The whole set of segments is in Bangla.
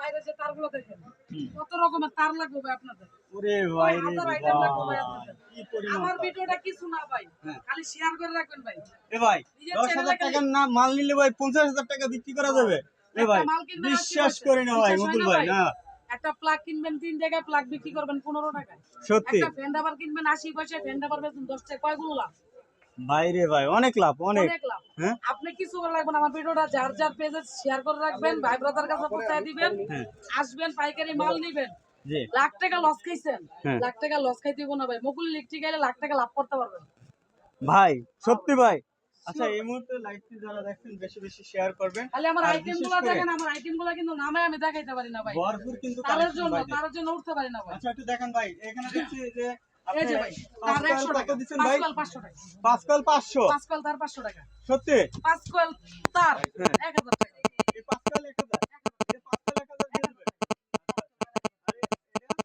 বাইরে যে তারগুলো দেখেন কত রকমের তার লাগবে ভাই আপনাদের। ওরে ভাই রে হাজার আইটেম লাগবে ভাই ভাই, আপনাদের। কি পরিমাণ আমার তার। ভিডিওটা কিছু না ভাই, হ্যাঁ। খালি শেয়ার করে রাখবেন ভাই। এ ভাই নিজের 10,000 চ্যানেলে টাকার না মাল নিলে ভাই 50,000 টাকা বিক্রি করা যাবে। এ ভাই একটা মাল কিনবেন 80 বিশ্বাস পয়সা। করি না ভাই বিশ্বাস হয় মুকুল না ভাই, না একটা প্লাগ কিনবেন 3 টাকায়, প্লাগ বিক্রি করবেন 15 টাকায়। সত্যি একটা ফ্যান রাবার কিনবেন 80 পয়সায়, ফ্যান রাবার বেচবেন 10 টাকায়, কয়গুলো লাভ? ভাই রে ভাই অনেক লাভ, অনেক। অনেক লাভ। হ্যাঁ আপনি কিছু করে রাখবেন, আমার ভিডিওটা যার যার পেজে শেয়ার করে রাখবেন, ভাই ব্রাদার কাছে পৌঁছায় দিবেন, হ্যাঁ আসবেন পাইকারি মাল নিবেন। জি লাখ টাকা লস খাইছেন, হ্যাঁ লাখ টাকা লস খাইতে দিব না ভাই। মুকুল লিখতে গেলে লাখ টাকা লাভ করতে পারবেন। ভাই সত্যি ভাই। আচ্ছা এই মুহূর্তে লাইভটি যারা দেখছেন বেশি বেশি শেয়ার করবেন। খালি আমার আর আইটেম বিশেষ গুলো করে দেখেন, আমার আইটেম গুলো কিন্তু নামে আমি দেখাইতে পারি না ভাই। ভরপুর কিন্তু তার কালেকশন জন্য ভাই। তার জন্য উঠতে পারি না ভাই। আচ্ছা একটু দেখেন ভাই, এখানে দেখছি যে এই আপনি যে ভাই, তার 100 কত টাকা, দিচ্ছেন 5 ভাই? কয়েল 500 টাকা, 5 কয়েল 500। 5 কয়েল তার 500 টাকা, সত্যি 5 কয়েল তার হ্যাঁ 1000 টাকা। এই 5 কয়েল 1000, এই 5 কয়েল 1000 দিয়ে দিবেন। আরে এটা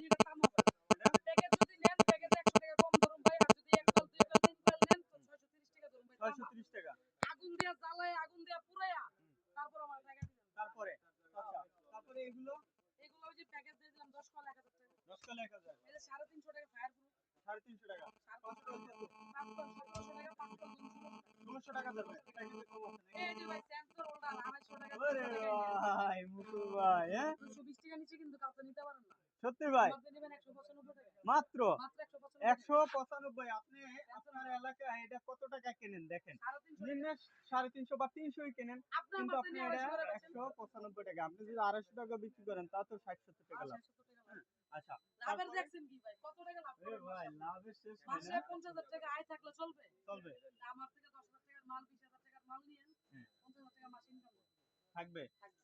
এইটা কামো ভাই। প্যাকেজ যদি নেন, প্যাকেজে 100 টাকা কম ধরুন ভাই। আর যদি 1 কয়েল 2 কয়েল 3 কয়েল নেন তো 630 টাকা ধরুন ভাই। তামা 630 টাকা। আগুন দিয়া জ্বালায়, আগুন দিয়া পুড়াইয়া তারপর আমার টাকা দিবেন। তারপরে আচ্ছা তারপরে এগুলো এগুলো ওই যে প্যাকেজ দিয়ে দিলাম 10 কয়েল 1000 টাকা। 10 কয়েল 1000, এই যে 350 টাকা ফায়ার গ্রুপ, 350 টাকা। 5 কয়েল 5 কয়েল 700 টাকা, 5 কয়েল 200 200 টাকা। টাকা ধরবেন। এটা কিন্তু কম আছে নাকি? এই যে ভাই সেন্সর হোল্ডার 250 টাকা, ওরে 300 টাকায় নেন। ভাই মুকুল ভাই, হ্যাঁ 220 টাকা নিচে কিন্তু কাউকে নিতে পারেন না। সত্যি ভাই আমাদের নেবেন 195 টাকা। মাত্র মাত্র 195 টাকা। 195। আপনি আপনার এলাকায় এটা কত টাকা কেনেন দেখেন, 350 নিম্নে 350 বা 300 কেনেন, আপনি কিন্তু আমার আপনি থেকে এটা 250 করে বেচেন। 195 টাকা। আপনি যদি 250 টাকা বিক্রি করেন তা তো 60-70 টাকা লাভ। 60 টাকা লাভ। আচ্ছা লাভের তারপরে দেখছেন কি ভাই? কত টাকা লাভ এ করেন ভাই মাসে? লাভের শেষ নাই মাসে না? 50,000 টাকা আয় থাকলে চলবে? চলবে আমার থেকে 10,000 টাকার মাল, 20,000 টাকার মাল নিয়েন, হ্যাঁ 50,000 টাকা মাসে ইনকাম করবেন। থাকবে।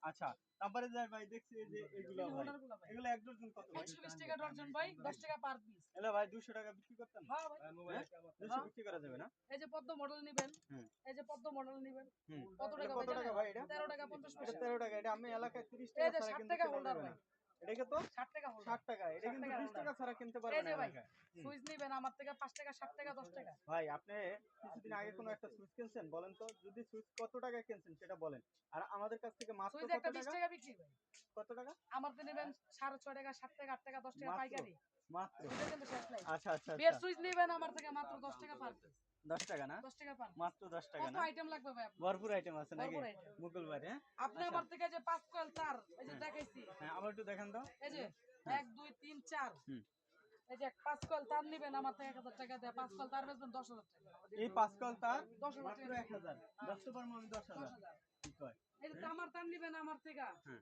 আচ্ছা তারপরে যাই ভাই, দেখছি এই যে এগুলো এই যে ভাই, হোল্ডারগুলো ভাই, এগুলো এক ডজন কত ভাই? 120 টাকা ডজন ভাই, 10 টাকা পার পিস। এগুলো ভাই 200 টাকা বিক্রি করতেন? হ্যাঁ ভাই। হ্যাঁ 200 বিক্রি করা যাবে না? এই যে পদ্ম মডেল নিবেন, হুম এই যে পদ্ম মডেল নিবেন। হুম কত এটা টাকা কত ভাই টাকা জানেন? ভাই এটা? 13 টাকা 50 এটা পয়সা। 13 টাকা। এটা আমি এলাকায় 30 এই টাকা যে ছাড়া 60 কিন্তু টাকা কেনা হোল্ডার যাবে ভাই, না। এটা কত? 60 টাকা হোল্ডার। 60 টাকা। এটা 60 কিন্তু টাকা 20 হোল্ডার। টাকা ছাড়া কিনতে এই পারবে না যে ভাই, এলাকায়। হুম। সুইচ নিবেন আমার থেকে 5 টাকা, 60 টাকা, 10 টাকা। ভাই আপনি কিছুদিন আগে কোনো একটা সুইচ কিনছেন বলেন তো? যদি সুইচ কত টাকায় কিনছেন সেটা বলেন। আর আমাদের কাছ থেকে মাত্র সুইচ কত একটা 20 টাকা? টাকা বিক্রি ভাই। কত টাকা? আমার তো নেবেন 6.5 টাকা, 7 টাকা, 8 টাকা, 10 টাকা মাত্র পাইকারি। মাত্র সুইচের কিন্তু শেষ নাই। আচ্ছা আচ্ছা বিয়ের আচ্ছা সুইচ নিবেন আমার থেকে মাত্র 10 টাকা পার পিস। 10 টাকা না? 10 টাকা পার পিস। মাত্র 10 টাকা কত না? আইটেম লাগবে ভাই আপনার? ভরপুর আইটেম আছে নাকি? ভরপুর item। মুকুল ভাই, হ্যাঁ আপনি আচ্ছা আমার থেকে যে 5 কয়েল তার এই যে হ্যাঁ দেখাইছি, হ্যাঁ আবার একটু দেখান তো। এই যে হ্যাঁ 1 2 3 4, হুম এই যে 5 কয়েল তার নিবেন আমার থেকে 1000 টাকা দিয়ে, 5 কয়েল তার বেচবেন 10,000 টাকা। এই 5 কল তার 10,000 মাত্র টাকা। 1000। হ্যাঁ, ব্যস্ত পারবো আমি 10,000। 10,000। ঠিক হয়। এই যে তামার তার নিবেন আমার থেকে হ্যাঁ